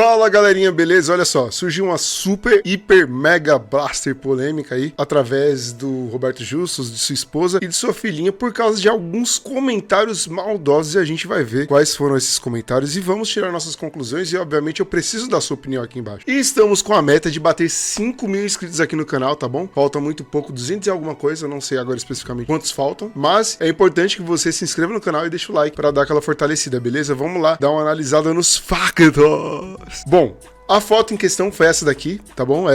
Fala galerinha, beleza? Olha só, surgiu uma super, hiper, mega blaster polêmica aí, através do Roberto Justus, de sua esposa e de sua filhinha, por causa de alguns comentários maldosos, e a gente vai ver quais foram esses comentários e vamos tirar nossas conclusões, e obviamente eu preciso da sua opinião aqui embaixo. E estamos com a meta de bater 5 mil inscritos aqui no canal, tá bom? Falta muito pouco, 200 e alguma coisa, não sei agora especificamente quantos faltam, mas é importante que você se inscreva no canal e deixe o like pra dar aquela fortalecida, beleza? Vamos lá, dar uma analisada nos factos. Bom, a foto em questão foi essa daqui, tá bom?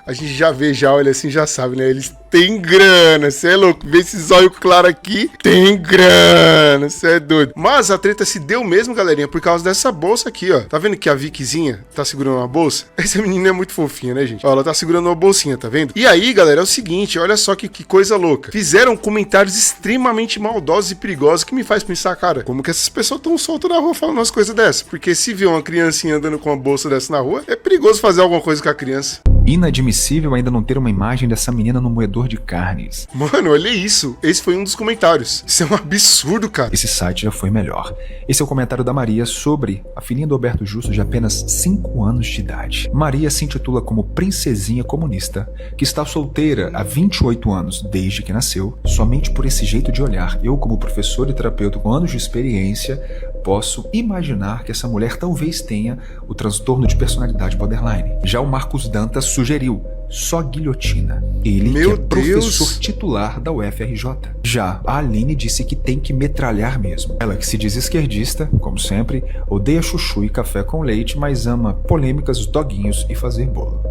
A gente já vê, já olha assim, já sabe, né? Eles têm grana, cê é louco. Vê esse olho claro aqui, tem grana, cê é doido. Mas a treta se deu mesmo, galerinha, por causa dessa bolsa aqui, ó. Tá vendo que a Vickyzinha tá segurando uma bolsa? Essa menina é muito fofinha, né, gente? Ó, ela tá segurando uma bolsinha, tá vendo? E aí, galera, é o seguinte, olha só que coisa louca. Fizeram comentários extremamente maldosos e perigosos que me faz pensar, cara, como que essas pessoas tão soltas na rua falando umas coisas dessas? Porque se vê uma criancinha andando com uma bolsa dessa na rua, é perigoso fazer alguma coisa com a criança. Inadmissível ainda não ter uma imagem dessa menina no moedor de carnes. Mano, olha isso. Esse foi um dos comentários. Isso é um absurdo, cara. Esse site já foi melhor. Esse é o comentário da Maria sobre a filhinha do Roberto Justus de apenas 5 anos de idade. Maria se intitula como princesinha comunista, que está solteira há 28 anos desde que nasceu. Somente por esse jeito de olhar, eu como professor e terapeuta com anos de experiência, posso imaginar que essa mulher talvez tenha o transtorno de personalidade borderline. Já o Marcos Dantas sugeriu só guilhotina. Ele que é professor titular da UFRJ. Já a Aline disse que tem que metralhar mesmo. Ela que se diz esquerdista, como sempre, odeia chuchu e café com leite, mas ama polêmicas, doguinhos e fazer bolo.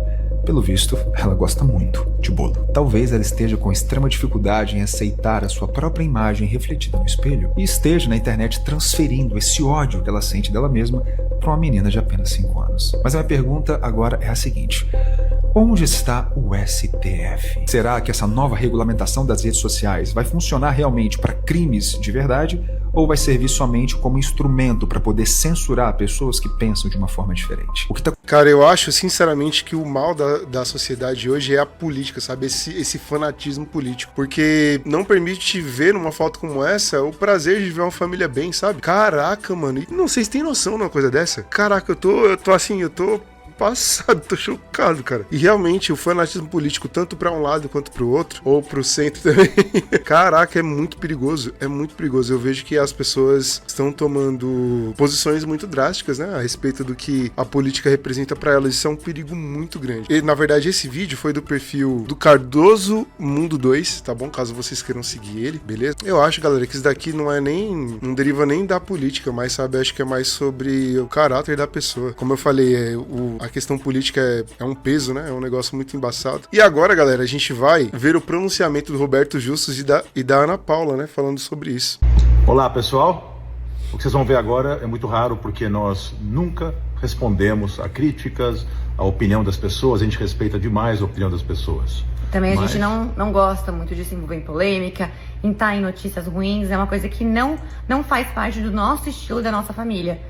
Pelo visto, ela gosta muito de bolo. Talvez ela esteja com extrema dificuldade em aceitar a sua própria imagem refletida no espelho e esteja na internet transferindo esse ódio que ela sente dela mesma para uma menina de apenas 5 anos. Mas a minha pergunta agora é a seguinte: onde está o STF? Será que essa nova regulamentação das redes sociais vai funcionar realmente para crimes de verdade ou vai servir somente como instrumento para poder censurar pessoas que pensam de uma forma diferente? Cara, eu acho sinceramente que o mal da sociedade hoje é a política, sabe? Esse fanatismo político. Porque não permite ver numa foto como essa o prazer de ver uma família bem, sabe? Caraca, mano. E não sei se tem noção de uma coisa dessa. Caraca, eu tô passado, tô chocado, cara. E realmente o fanatismo político, tanto pra um lado quanto pro outro, ou pro centro também, caraca, é muito perigoso, Eu vejo que as pessoas estão tomando posições muito drásticas, né, a respeito do que a política representa pra elas. Isso é um perigo muito grande. E, na verdade, esse vídeo foi do perfil do Cardoso Mundo 2, tá bom? Caso vocês queiram seguir ele, beleza? Eu acho, galera, que isso daqui não deriva nem da política, mas, sabe, acho que é mais sobre o caráter da pessoa. Como eu falei, a questão política é um peso, né? É um negócio muito embaçado. E agora, galera, a gente vai ver o pronunciamento do Roberto Justus e da Ana Paula, né? Falando sobre isso. Olá, pessoal. O que vocês vão ver agora é muito raro porque nós nunca respondemos a críticas, a opinião das pessoas. A gente respeita demais a opinião das pessoas. Também a gente não gosta muito de se envolver em polêmica, em estar em notícias ruins. É uma coisa que não faz parte do nosso estilo, da nossa família.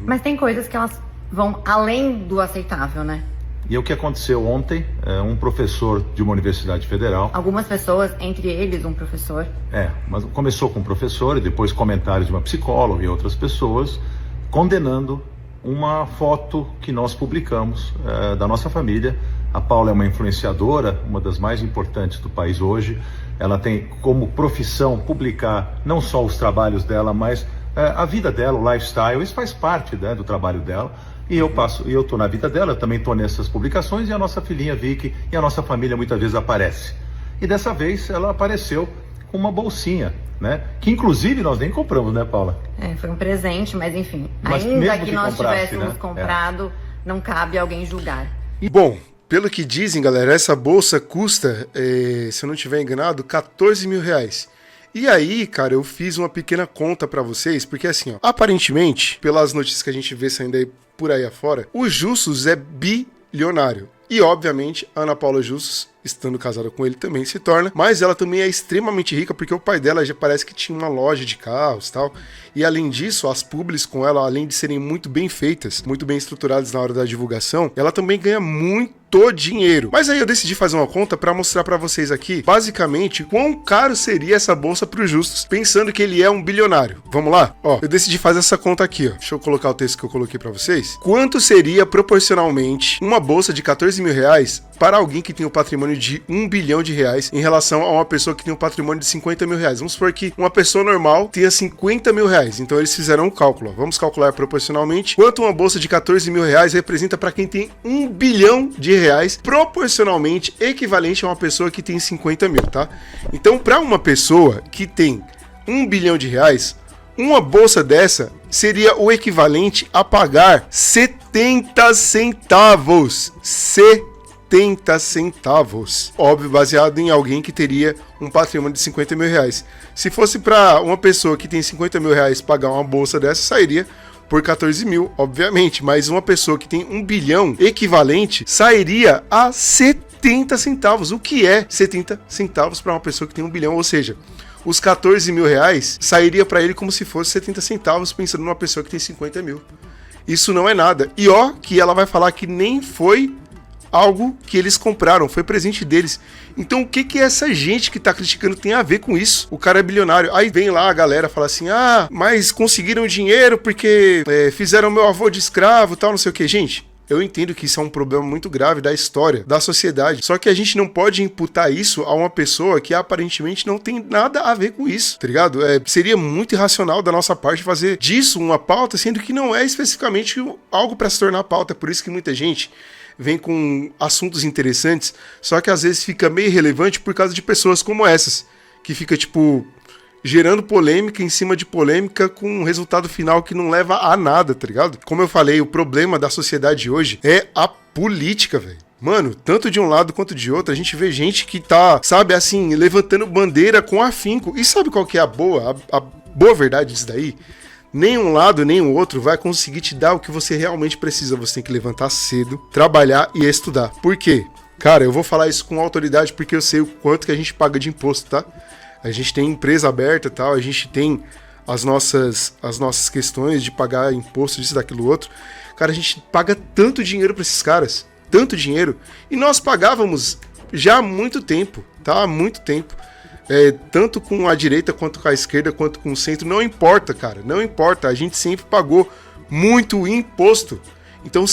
Mas tem coisas que elas vão além do aceitável, né? E o que aconteceu ontem, um professor de uma universidade federal... Algumas pessoas, entre eles um professor... mas começou com um professor e depois comentários de uma psicóloga e outras pessoas condenando uma foto que nós publicamos da nossa família. A Paula é uma influenciadora, uma das mais importantes do país hoje. Ela tem como profissão publicar não só os trabalhos dela, mas a vida dela, o lifestyle. Isso faz parte, né, do trabalho dela. E eu tô na vida dela, eu também tô nessas publicações, e a nossa filhinha Vicky e a nossa família muitas vezes aparece. E dessa vez ela apareceu com uma bolsinha, né? Que inclusive nós nem compramos, né, Paula? Foi um presente, mas enfim, mas ainda que nós tivéssemos comprado, não cabe alguém julgar. Bom, pelo que dizem, galera, essa bolsa custa, se eu não estiver enganado, R$14 mil. E aí, cara, eu fiz uma pequena conta pra vocês, porque assim, ó, aparentemente, pelas notícias que a gente vê saindo aí por aí afora, o Justus é bilionário. E, obviamente, a Ana Paula Justus estando casada com ele, também se torna. Mas ela também é extremamente rica, porque o pai dela já parece que tinha uma loja de carros e tal. E além disso, as publis com ela, além de serem muito bem feitas, muito bem estruturadas na hora da divulgação, ela também ganha muito dinheiro. Mas aí eu decidi fazer uma conta para mostrar para vocês aqui, basicamente, quão caro seria essa bolsa para os justos, pensando que ele é um bilionário. Vamos lá? Ó, eu decidi fazer essa conta aqui, ó. Deixa eu colocar o texto que eu coloquei para vocês. Quanto seria proporcionalmente uma bolsa de 14 mil reais para alguém que tem um patrimônio de 1 bilhão de reais em relação a uma pessoa que tem um patrimônio de 50 mil reais? Vamos supor que uma pessoa normal tenha 50 mil reais. Então eles fizeram um cálculo. Ó. Vamos calcular proporcionalmente quanto uma bolsa de 14 mil reais representa para quem tem 1 bilhão de reais, proporcionalmente equivalente a uma pessoa que tem 50 mil, tá? Então, para uma pessoa que tem 1 bilhão de reais, uma bolsa dessa seria o equivalente a pagar 70 centavos. 70 centavos. Óbvio, baseado em alguém que teria um patrimônio de 50 mil reais. Se fosse para uma pessoa que tem 50 mil reais pagar uma bolsa dessa, sairia por 14 mil, obviamente. Mas uma pessoa que tem 1 bilhão equivalente sairia a 70 centavos. O que é 70 centavos para uma pessoa que tem 1 bilhão? Ou seja, os 14 mil reais sairia para ele como se fosse 70 centavos, pensando numa pessoa que tem 50 mil. Isso não é nada. E ó, que ela vai falar que nem foi algo que eles compraram, foi presente deles. Então o que essa gente que tá criticando tem a ver com isso? O cara é bilionário. Aí vem lá a galera fala assim, mas conseguiram dinheiro porque fizeram meu avô de escravo, tal, não sei o que. Gente, eu entendo que isso é um problema muito grave da história, da sociedade. Só que a gente não pode imputar isso a uma pessoa que aparentemente não tem nada a ver com isso, tá ligado? Seria muito irracional da nossa parte fazer disso uma pauta, sendo que não é especificamente algo para se tornar pauta. É por isso que muita gente vem com assuntos interessantes, só que às vezes fica meio irrelevante por causa de pessoas como essas, que fica, tipo, gerando polêmica em cima de polêmica com um resultado final que não leva a nada, tá ligado? Como eu falei, o problema da sociedade hoje é a política, velho. Mano, tanto de um lado quanto de outro, a gente vê gente que tá, sabe, assim, levantando bandeira com afinco. E sabe qual que é a boa verdade disso daí? Nem um lado, nem o outro vai conseguir te dar o que você realmente precisa. Você tem que levantar cedo, trabalhar e estudar. Por quê? Cara, eu vou falar isso com autoridade porque eu sei o quanto que a gente paga de imposto, tá? A gente tem empresa aberta e tal, a gente tem as nossas questões de pagar imposto, disso, daquilo, outro. Cara, a gente paga tanto dinheiro pra esses caras, tanto dinheiro. E nós pagávamos já há muito tempo, tá? Há muito tempo. Tanto com a direita, quanto com a esquerda, quanto com o centro, não importa, cara, não importa, a gente sempre pagou muito imposto, então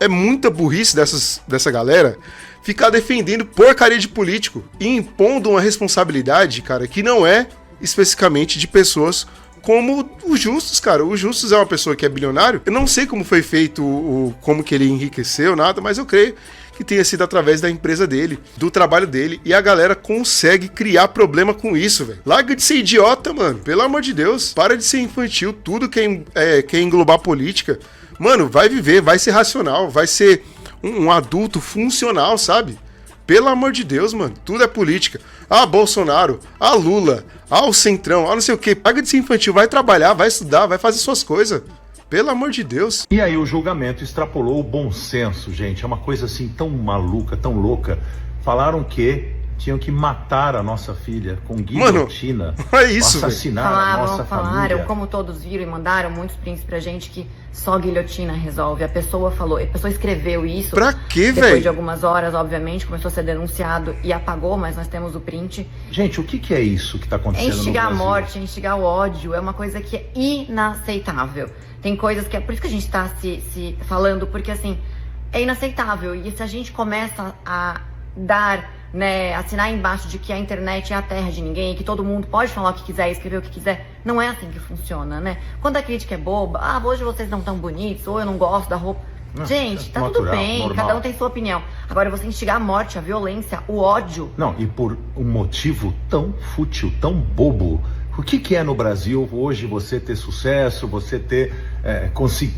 é muita burrice dessa galera ficar defendendo porcaria de político e impondo uma responsabilidade, cara, que não é especificamente de pessoas como o Justus, cara. O Justus é uma pessoa que é bilionário, eu não sei como foi feito, como que ele enriqueceu, nada, mas eu creio que tenha sido através da empresa dele, do trabalho dele, e a galera consegue criar problema com isso, velho. Larga de ser idiota, mano, pelo amor de Deus, para de ser infantil, tudo que é englobar política, mano, vai viver, vai ser racional, vai ser um adulto funcional, sabe? Pelo amor de Deus, mano, tudo é política. Bolsonaro, Lula, o Centrão, não sei o que, larga de ser infantil, vai trabalhar, vai estudar, vai fazer suas coisas. Pelo amor de Deus. E aí o julgamento extrapolou o bom senso, gente. É uma coisa assim tão maluca, tão louca. Falaram que tinham que matar a nossa filha com guilhotina. Mano, é isso, assassinar a nossa família. Falaram, como todos viram e mandaram muitos prints pra gente, que só guilhotina resolve. A pessoa escreveu isso. Pra quê, velho? Depois de algumas horas, obviamente, começou a ser denunciado e apagou, mas nós temos o print. Gente, o que é isso que tá acontecendo no Brasil? Instigar a morte, instigar o ódio, é uma coisa que é inaceitável. Tem coisas que é por isso que a gente tá se falando, porque assim, é inaceitável. E se a gente começa a dar, né, assinar embaixo de que a internet é a terra de ninguém, que todo mundo pode falar o que quiser, escrever o que quiser, não é assim que funciona, né? Quando a crítica é boba, hoje vocês não estão bonitos, ou eu não gosto da roupa. Gente, tá natural, tudo bem, normal. Cada um tem sua opinião. Agora, você instigar a morte, a violência, o ódio. Não, e por um motivo tão fútil, tão bobo. O que é no Brasil hoje você ter sucesso, você ter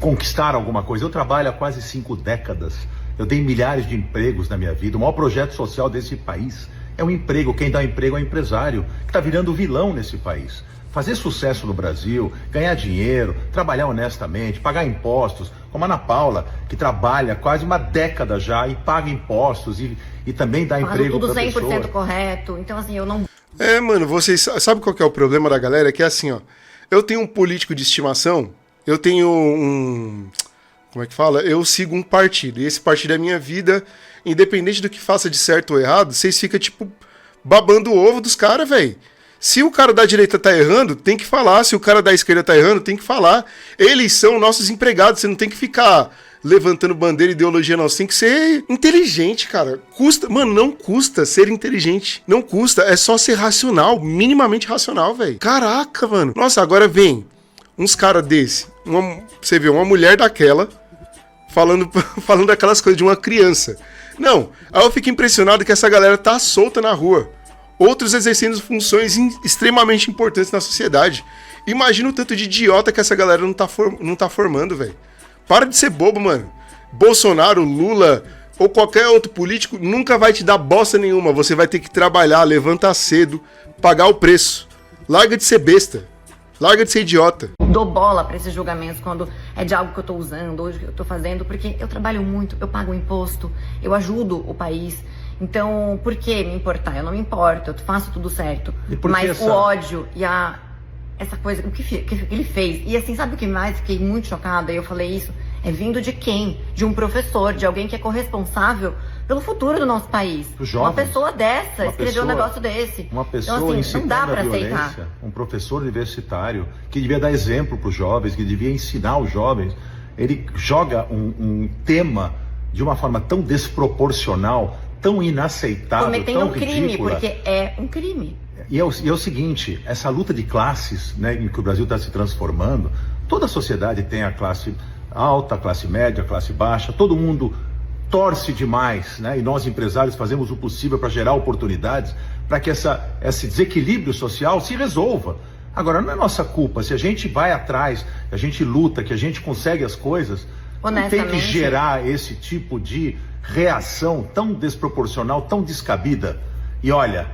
conquistar alguma coisa? Eu trabalho há quase 5 décadas. Eu dei milhares de empregos na minha vida. O maior projeto social desse país é um emprego. Quem dá emprego é o empresário, que está virando vilão nesse país. fazer sucesso no Brasil, ganhar dinheiro, trabalhar honestamente, pagar impostos, como a Ana Paula, que trabalha quase uma década já e paga impostos e também dá emprego para pessoas. Tudo 100% correto, então assim, eu não... Mano, vocês... Sabe qual que é o problema da galera? Que é assim, ó, eu tenho um político de estimação, eu tenho um... Como é que fala? Eu sigo um partido, e esse partido é a minha vida, independente do que faça de certo ou errado, vocês ficam, tipo, babando o ovo dos caras, velho. Se o cara da direita tá errando, tem que falar. Se o cara da esquerda tá errando, tem que falar. Eles são nossos empregados, você não tem que ficar levantando bandeira e ideologia, não. Você tem que ser inteligente, cara. Custa, mano, não custa ser inteligente. Não custa, é só ser racional, minimamente racional, velho. Caraca, mano. Nossa, agora vem uns caras desse, você vê uma mulher daquela falando aquelas coisas de uma criança. Não, aí eu fico impressionado que essa galera tá solta na rua. Outros exercendo funções extremamente importantes na sociedade. Imagina o tanto de idiota que essa galera não tá formando, velho. Para de ser bobo, mano. Bolsonaro, Lula ou qualquer outro político nunca vai te dar bosta nenhuma. Você vai ter que trabalhar, levantar cedo, pagar o preço. Larga de ser besta. Larga de ser idiota. Dou bola pra esses julgamentos quando é de algo que eu tô usando, hoje que eu tô fazendo, porque eu trabalho muito, eu pago imposto, eu ajudo o país. Então, por que me importar? Eu não me importo, eu faço tudo certo. Mas o ódio e essa coisa, o que ele fez. E assim, sabe o que mais? Fiquei muito chocada, e eu falei isso. É vindo de quem? De um professor, de alguém que é corresponsável pelo futuro do nosso país. Uma pessoa dessa escreveu um negócio desse. Uma pessoa então, assim, incitando não dá pra a violência, aceitar. um professor universitário que devia dar exemplo para os jovens, que devia ensinar os jovens. Ele joga um tema de uma forma tão desproporcional, tão inaceitável, Cometendo tão um crime, ridícula. porque é um crime. E é o seguinte, essa luta de classes, né, em que o Brasil está se transformando, toda a sociedade tem a classe alta, a classe média, a classe baixa, todo mundo torce demais, né, e nós empresários fazemos o possível para gerar oportunidades para que esse desequilíbrio social se resolva. Agora, não é nossa culpa, se a gente vai atrás, a gente luta, que a gente consegue as coisas, não tem que gerar esse tipo de reação tão desproporcional, tão descabida. E olha,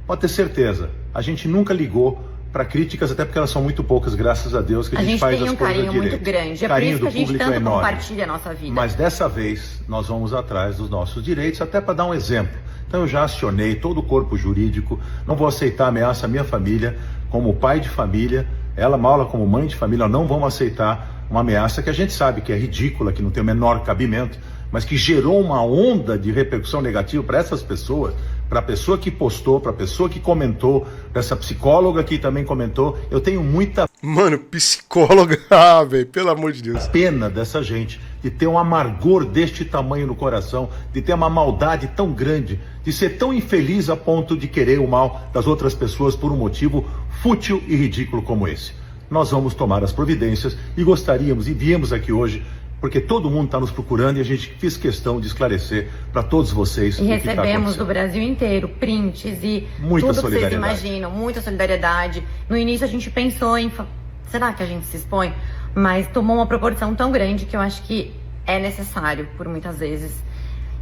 pode ter certeza, a gente nunca ligou para críticas, até porque elas são muito poucas, graças a Deus, que a gente faz as coisas direito. A gente tem um carinho muito grande, é por isso que a gente tanto compartilha a nossa vida. Mas dessa vez, nós vamos atrás dos nossos direitos, até para dar um exemplo. Então eu já acionei todo o corpo jurídico, não vou aceitar ameaça à minha família, como pai de família, ela, Maula, como mãe de família, não vamos aceitar uma ameaça que a gente sabe que é ridícula, que não tem o menor cabimento, mas que gerou uma onda de repercussão negativa para essas pessoas, para a pessoa que postou, para a pessoa que comentou, para essa psicóloga que também comentou. Eu tenho muita... Mano, psicóloga, velho, pelo amor de Deus. Pena dessa gente, de ter um amargor deste tamanho no coração, de ter uma maldade tão grande, de ser tão infeliz a ponto de querer o mal das outras pessoas por um motivo fútil e ridículo como esse. Nós vamos tomar as providências e gostaríamos, e viemos aqui hoje, porque todo mundo está nos procurando e a gente fez questão de esclarecer para todos vocês. E recebemos do Brasil inteiro prints e muita tudo que vocês solidariedade. imaginam, muita solidariedade. No início a gente pensou em, será que a gente se expõe? Mas tomou uma proporção tão grande que eu acho que é necessário por muitas vezes.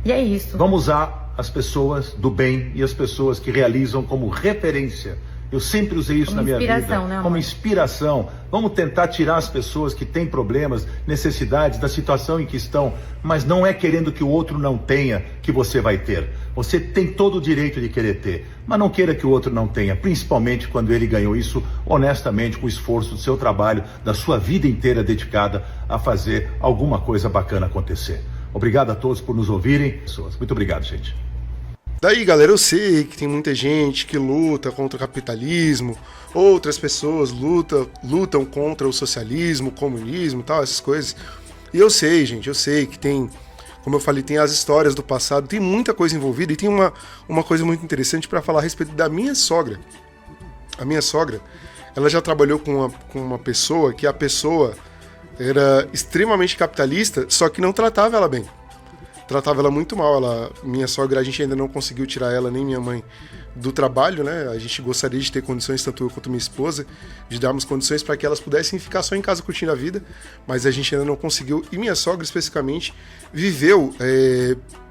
E é isso. Vamos usar as pessoas do bem e as pessoas que realizam como referência. Eu sempre usei isso na minha vida, né, como inspiração. Vamos tentar tirar as pessoas que têm problemas, necessidades da situação em que estão, mas não é querendo que o outro não tenha que você vai ter. Você tem todo o direito de querer ter, mas não queira que o outro não tenha, principalmente quando ele ganhou isso honestamente, com o esforço do seu trabalho, da sua vida inteira dedicada a fazer alguma coisa bacana acontecer. Obrigado a todos por nos ouvirem. Muito obrigado, gente. Daí, galera, eu sei que tem muita gente que luta contra o capitalismo, outras pessoas lutam contra o socialismo, o comunismo e tal, essas coisas. E eu sei, gente, eu sei que tem, como eu falei, tem as histórias do passado, tem muita coisa envolvida e tem uma coisa muito interessante para falar a respeito da minha sogra. A minha sogra, ela já trabalhou com uma pessoa que a pessoa era extremamente capitalista, só que não tratava ela bem. tratava ela muito mal. Minha sogra, a gente ainda não conseguiu tirar ela, nem minha mãe, do trabalho, né? A gente gostaria de ter condições, tanto eu quanto minha esposa, de darmos condições para que elas pudessem ficar só em casa curtindo a vida, mas a gente ainda não conseguiu. E minha sogra, especificamente, viveu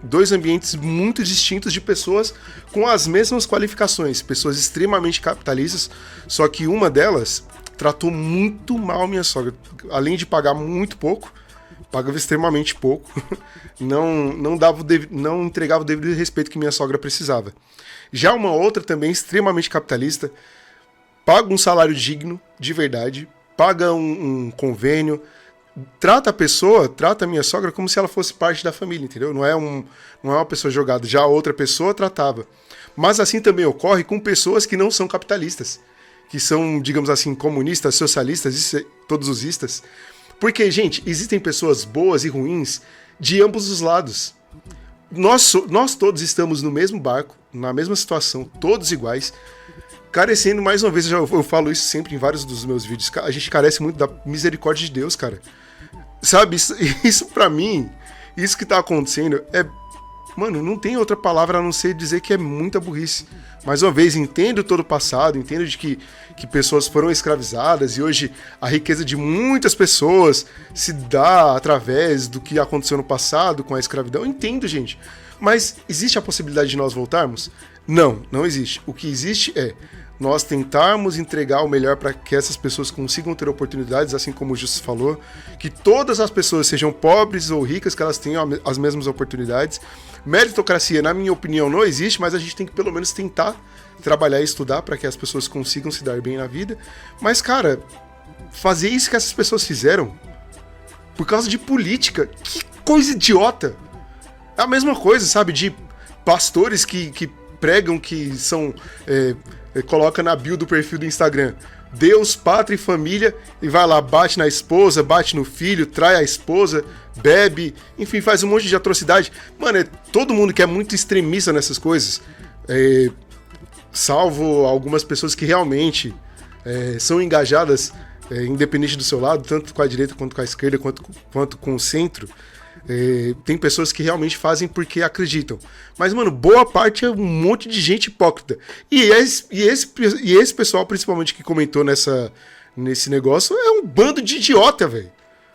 2 ambientes muito distintos de pessoas com as mesmas qualificações, pessoas extremamente capitalistas, só que uma delas tratou muito mal minha sogra. Além de pagar muito pouco, pagava extremamente pouco, não entregava o devido respeito que minha sogra precisava. Já uma outra também extremamente capitalista, paga um salário digno, de verdade, paga um convênio, trata a minha sogra como se ela fosse parte da família, entendeu? Não é uma pessoa jogada, já a outra pessoa tratava. Mas assim também ocorre com pessoas que não são capitalistas, que são, digamos assim, comunistas, socialistas, todos os istas. Porque, gente, existem pessoas boas e ruins de ambos os lados. Nós todos estamos no mesmo barco, na mesma situação, todos iguais, carecendo, mais uma vez, eu falo isso sempre em vários dos meus vídeos, a gente carece muito da misericórdia de Deus, cara. Sabe, isso pra mim, isso que tá acontecendo mano, não tem outra palavra a não ser dizer que é muita burrice. Mais uma vez, entendo todo o passado, entendo de que pessoas foram escravizadas e hoje a riqueza de muitas pessoas se dá através do que aconteceu no passado com a escravidão. Entendo, gente. Mas existe a possibilidade de nós voltarmos? Não, não existe. O que existe é nós tentarmos entregar o melhor para que essas pessoas consigam ter oportunidades, assim como o Justo falou, que todas as pessoas, sejam pobres ou ricas, que elas tenham as mesmas oportunidades. Meritocracia, na minha opinião, não existe, mas a gente tem que pelo menos tentar trabalhar e estudar para que as pessoas consigam se dar bem na vida. Mas, cara, fazer isso que essas pessoas fizeram por causa de política, que coisa idiota! É a mesma coisa, sabe, de pastores que pregam que são... coloca na bio do perfil do Instagram Deus, pátria e família, e vai lá, bate na esposa, bate no filho, trai a esposa, bebe, enfim, faz um monte de atrocidade. Mano, todo mundo que é muito extremista nessas coisas, salvo algumas pessoas que realmente são engajadas, independente do seu lado, tanto com a direita quanto com a esquerda, quanto com o centro. Tem pessoas que realmente fazem porque acreditam. Mas, mano, boa parte é um monte de gente hipócrita. E esse pessoal, principalmente, que comentou nesse negócio, é um bando de idiota, velho.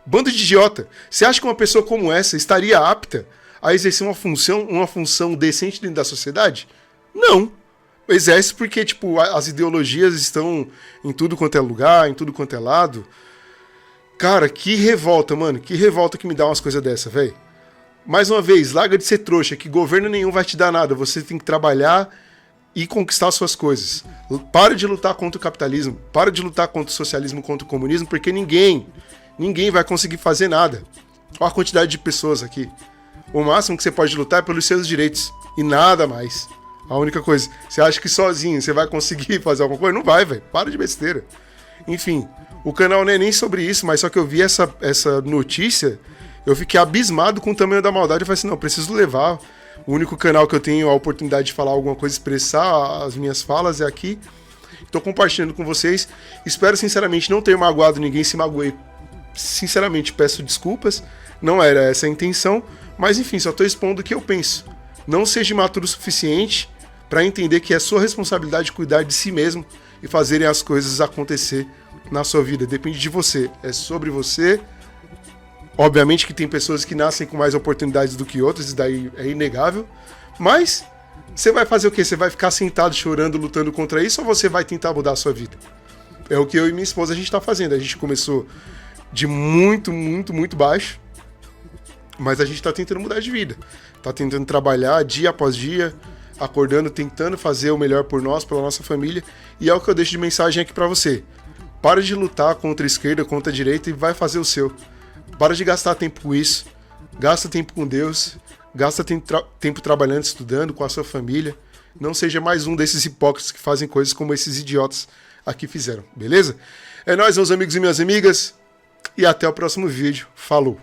Bando de idiota. Você acha que uma pessoa como essa estaria apta a exercer uma função decente dentro da sociedade? Não. Exerce porque, tipo, as ideologias estão em tudo quanto é lugar, em tudo quanto é lado. Cara, que revolta, mano. Que revolta que me dá umas coisas dessa, velho. Mais uma vez, larga de ser trouxa, que governo nenhum vai te dar nada. Você tem que trabalhar e conquistar as suas coisas. Para de lutar contra o capitalismo. Para de lutar contra o socialismo, contra o comunismo, porque ninguém vai conseguir fazer nada. Olha a quantidade de pessoas aqui. O máximo que você pode lutar é pelos seus direitos. E nada mais. A única coisa. Você acha que sozinho você vai conseguir fazer alguma coisa? Não vai, velho. Para de besteira. Enfim... O canal não é nem sobre isso, mas só que eu vi essa notícia, eu fiquei abismado com o tamanho da maldade. Eu falei assim, não, eu preciso levar. O único canal que eu tenho a oportunidade de falar alguma coisa, expressar as minhas falas é aqui. Estou compartilhando com vocês. Espero sinceramente não ter magoado ninguém, se magoei. Sinceramente peço desculpas, não era essa a intenção, mas enfim, só estou expondo o que eu penso. Não seja imaturo o suficiente para entender que é sua responsabilidade cuidar de si mesmo e fazerem as coisas acontecer na sua vida. Depende de você, é sobre você. Obviamente que tem pessoas que nascem com mais oportunidades do que outras, isso daí é inegável, mas você vai fazer o quê? Você vai ficar sentado chorando, lutando contra isso, ou você vai tentar mudar a sua vida? É o que eu e minha esposa a gente tá fazendo. A gente começou de muito, muito, muito baixo, mas a gente tá tentando mudar de vida, tá tentando trabalhar dia após dia, acordando, tentando fazer o melhor por nós, pela nossa família, e é o que eu deixo de mensagem aqui pra você. Para de lutar contra a esquerda, contra a direita e vai fazer o seu. Para de gastar tempo com isso. Gasta tempo com Deus. Gasta tempo trabalhando, estudando com a sua família. Não seja mais um desses hipócritas que fazem coisas como esses idiotas aqui fizeram. Beleza? É nóis, meus amigos e minhas amigas. E até o próximo vídeo. Falou!